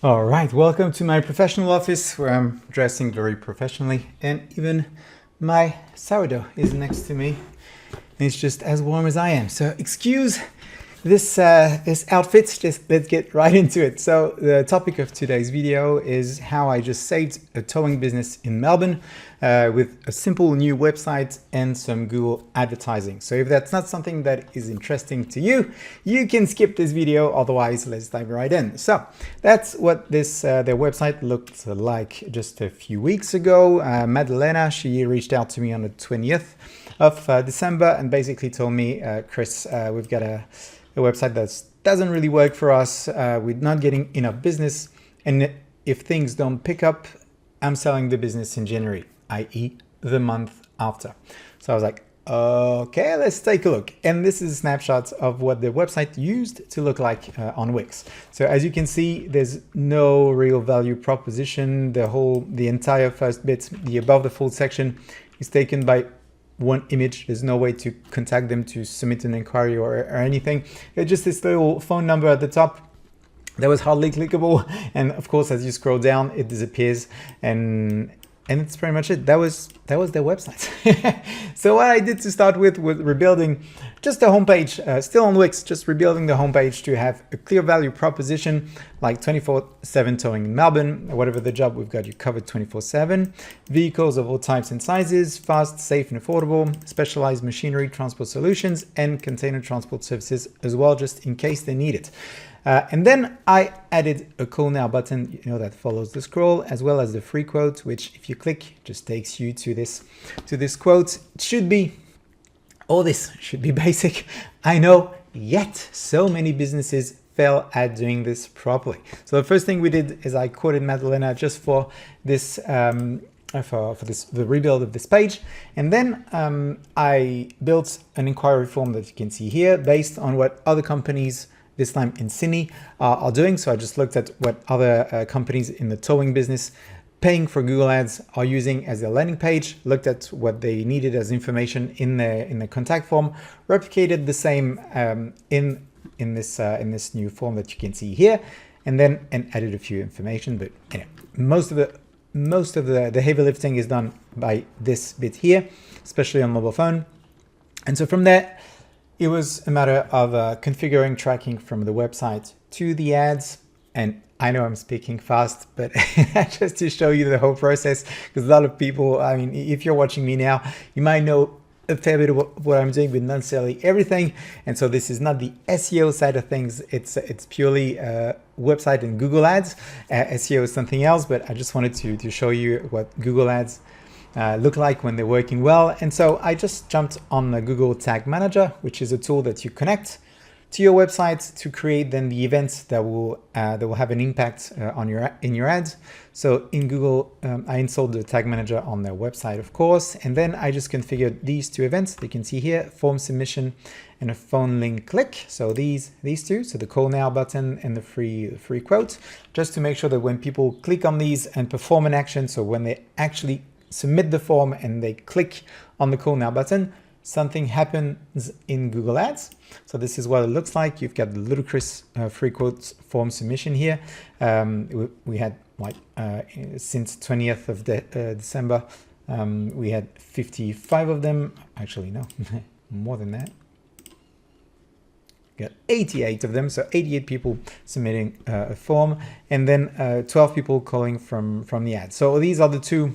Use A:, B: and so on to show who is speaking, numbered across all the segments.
A: All right, welcome to my professional office where I'm dressing very professionally, and even my sourdough is next to me. And it's just as warm as I am. So excuse this outfit, just let's get right into it. So the topic of today's video is how I just saved a towing business in Melbourne with a simple new website and some Google advertising. So if that's not something that is interesting to you, you can skip this video. Otherwise, let's dive right in. So that's what this their website looked like just a few weeks ago. Maddalena, she reached out to me on the 20th of December and basically told me, Chris, we've got a website that doesn't really work for us. We're not getting enough business. And if things don't pick up, I'm selling the business in January, i.e. the month after. So I was like, okay, let's take a look. And this is a snapshot of what the website used to look like on Wix. So as you can see, there's no real value proposition. The entire first bit, the above the fold section, is taken by one image. There's no way to contact them to submit an inquiry or anything. It's just this little phone number at the top that was hardly clickable, and of course as you scroll down it disappears, and it's pretty much it. That was their website. So what I did to start with was rebuilding just the homepage, still on Wix, just rebuilding the homepage to have a clear value proposition like 24/7 towing in Melbourne. Whatever the job, we've got you covered 24/7. Vehicles of all types and sizes, fast, safe and affordable, specialized machinery transport solutions, and container transport services as well, just in case they need it. And then I added a call now button, that follows the scroll, as well as the free quote, which if you click, just takes you to this quote. All this should be basic. I know, yet so many businesses fail at doing this properly. So the first thing we did is I quoted Maddalena just for this, the rebuild of this page. And then I built an inquiry form that you can see here based on what other companies, this time in Sydney, are doing. So I just looked at what other companies in the towing business paying for Google Ads are using as their landing page, looked at what they needed as information in the contact form, replicated the same in this new form that you can see here, and added a few information. But most of the heavy lifting is done by this bit here, especially on mobile phone. And so from there, it was a matter of configuring tracking from the website to the ads. And I know I'm speaking fast, but just to show you the whole process, because a lot of people, I mean, if you're watching me now, you might know a fair bit of what I'm doing, but not necessarily everything. And so this is not the SEO side of things. It's purely website and Google Ads. SEO is something else, but I just wanted to show you what Google Ads look like when they're working well. And so I just jumped on the Google Tag Manager, which is a tool that you connect to your website to create then the events that will have an impact in your ads. So in Google, I installed the Tag Manager on their website, of course, and then I just configured these two events. You can see here, form submission and a phone link click. So these two, so the call now button and the free quote, just to make sure that when people click on these and perform an action, so when they actually submit the form and they click on the call now button, something happens in Google Ads. So this is what it looks like. You've got the ludicrous free quotes form submission here. We had since 20th of December, we had 55 of them. Actually, no, more than that. Got 88 of them, so 88 people submitting a form, and then 12 people calling from the ad. So these are the two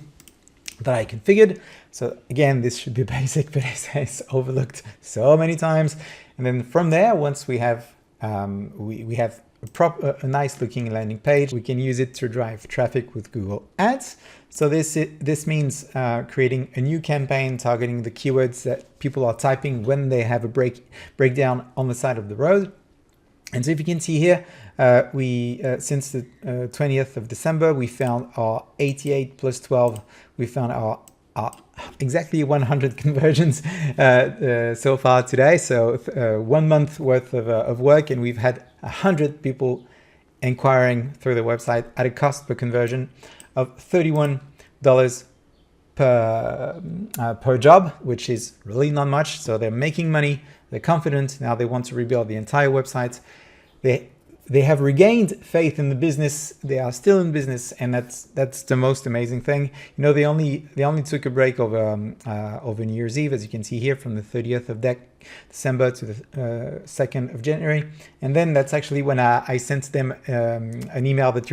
A: that I configured. So again, this should be basic, but it's overlooked so many times. And then from there, once we have we have a nice looking landing page, we can use it to drive traffic with Google Ads. So this means creating a new campaign targeting the keywords that people are typing when they have a breakdown on the side of the road. And so if you can see here, we since the 20th of December, we found our 88 plus 12. We found our exactly 100 conversions so far today. So 1 month worth of work, and we've had 100 people inquiring through the website at a cost per conversion of $31 per job, which is really not much. So they're making money, they're confident, now they want to rebuild the entire website. They they have regained faith in the business. They are still in business, and that's the most amazing thing. You know, they only took a break over New Year's Eve, as you can see here, from the 30th of December to the 2nd of January, and then that's actually when I sent them an email that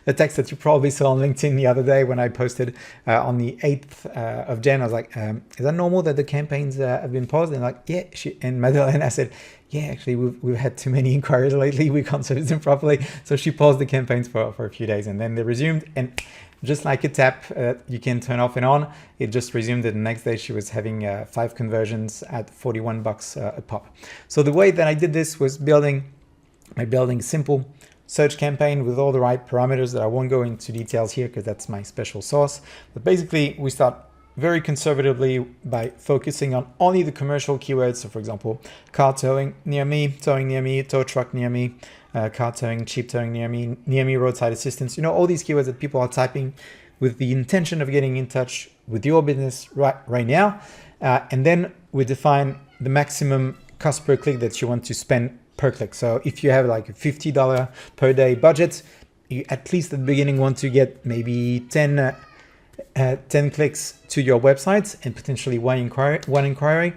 A: a text that you probably saw on LinkedIn the other day when I posted on the 8th of Jan. I was like, is that normal that the campaigns have been paused? And like, yeah. And Maddalena said, yeah, actually, we've had too many inquiries lately. We can't service them properly. So she paused the campaigns for a few days, and then they resumed. And just like a tap, you can turn off and on. It just resumed. And the next day, she was having 5 conversions at $41 a pop. So the way that I did this was building a simple search campaign with all the right parameters that I won't go into details here because that's my special sauce. But basically, we start very conservatively by focusing on only the commercial keywords. So for example, car towing near me, tow truck near me, car towing, cheap towing near me, roadside assistance. You know, all these keywords that people are typing with the intention of getting in touch with your business right now. And then we define the maximum cost per click that you want to spend per click. So if you have like a $50 per day budget, you at least at the beginning want to get maybe 10 clicks to your website and potentially one inquiry.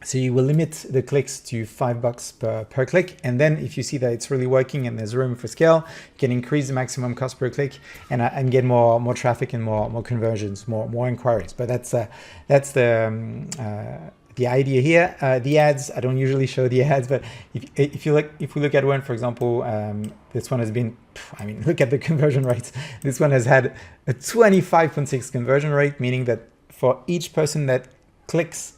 A: So you will limit the clicks to $5 per click. And then if you see that it's really working and there's room for scale, you can increase the maximum cost per click and get more traffic and more conversions, more inquiries. But that's the idea here. The ads, I don't usually show the ads, but if we look at one, for example, this one has been, look at the conversion rates. This one has had a 25.6 conversion rate, meaning that for each person that clicks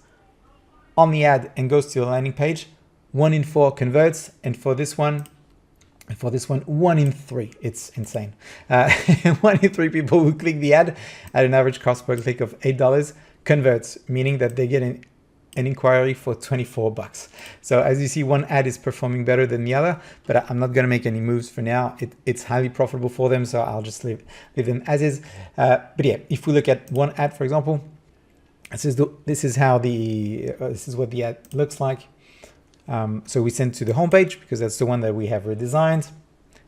A: on the ad and goes to the landing page, 1 in 4 converts. And for this one, 1 in 3. It's insane. 1 in 3 people who click the ad at an average cost per click of $8 converts, meaning that they get an inquiry for $24. So as you see, one ad is performing better than the other, but I'm not going to make any moves for now. It's highly profitable for them, so I'll just leave them as is. But yeah, if we look at one ad, for example, this is what the ad looks like. So we send to the homepage because that's the one that we have redesigned,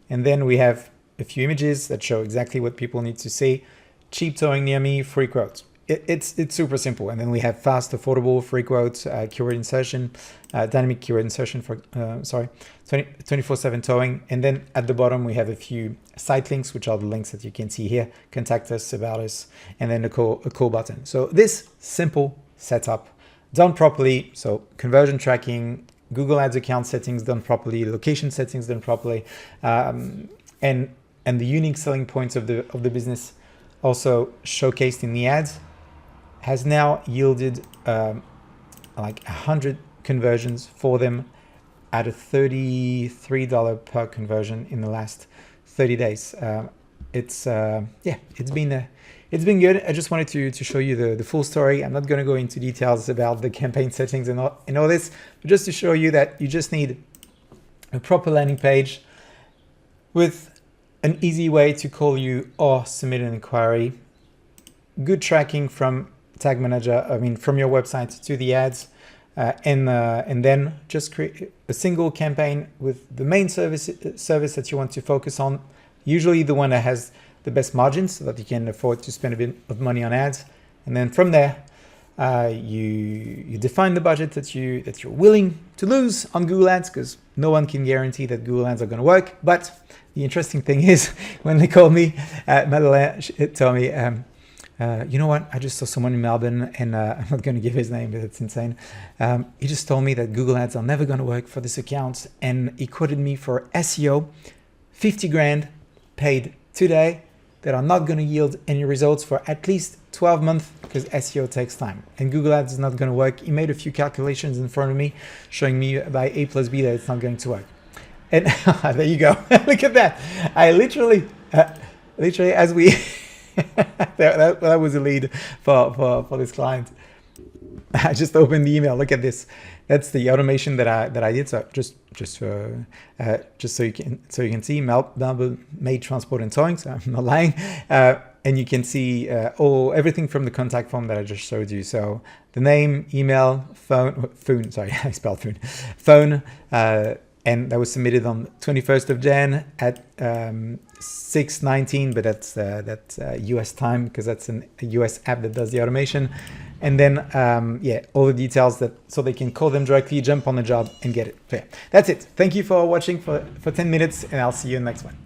A: and then we have a few images that show exactly what people need to see. Cheap towing near me, free quotes. It's super simple. And then we have fast, affordable, free quotes, keyword insertion, dynamic keyword insertion for 24/7 towing. And then at the bottom, we have a few site links, which are the links that you can see here: contact us, about us, and then a call button. So this simple setup done properly. So conversion tracking, Google Ads account settings done properly, location settings done properly, and the unique selling points of the business also showcased in the ads, has now yielded like 100 conversions for them at a $33 per conversion in the last 30 days. It's been good. I just wanted to show you the full story. I'm not going to go into details about the campaign settings and all this, but just to show you that you just need a proper landing page with an easy way to call you or submit an inquiry, good tracking from Tag Manager, from your website to the ads, and then just create a single campaign with the main service that you want to focus on, usually the one that has the best margins so that you can afford to spend a bit of money on ads. And then from there, you define the budget that you're willing to lose on Google Ads, because no one can guarantee that Google Ads are going to work. But the interesting thing is, when they called me, Maddalena told me, you know what, I just saw someone in Melbourne, and I'm not going to give his name, but it's insane. He just told me that Google Ads are never going to work for this account, and he quoted me for SEO, 50 grand paid today, that are not going to yield any results for at least 12 months, because SEO takes time and Google Ads is not going to work. He made a few calculations in front of me showing me by A plus B that it's not going to work. And there you go. Look at that. I literally as we that was a lead for this client. I just opened the email. Look at this. That's the automation that I did. So just so you can see, Melbourne made transport and towing. So I'm not lying. And you can see everything from the contact form that I just showed you. So the name, email, phone. Sorry, I spelled phone. Phone, and that was submitted on 21st of Jan at 6:19, but that's US time, because that's a US app that does the automation. And then yeah, all the details, so they can call them directly, jump on the job and get it. So yeah, that's it. Thank you for watching for 10 minutes, and I'll see you in the next one.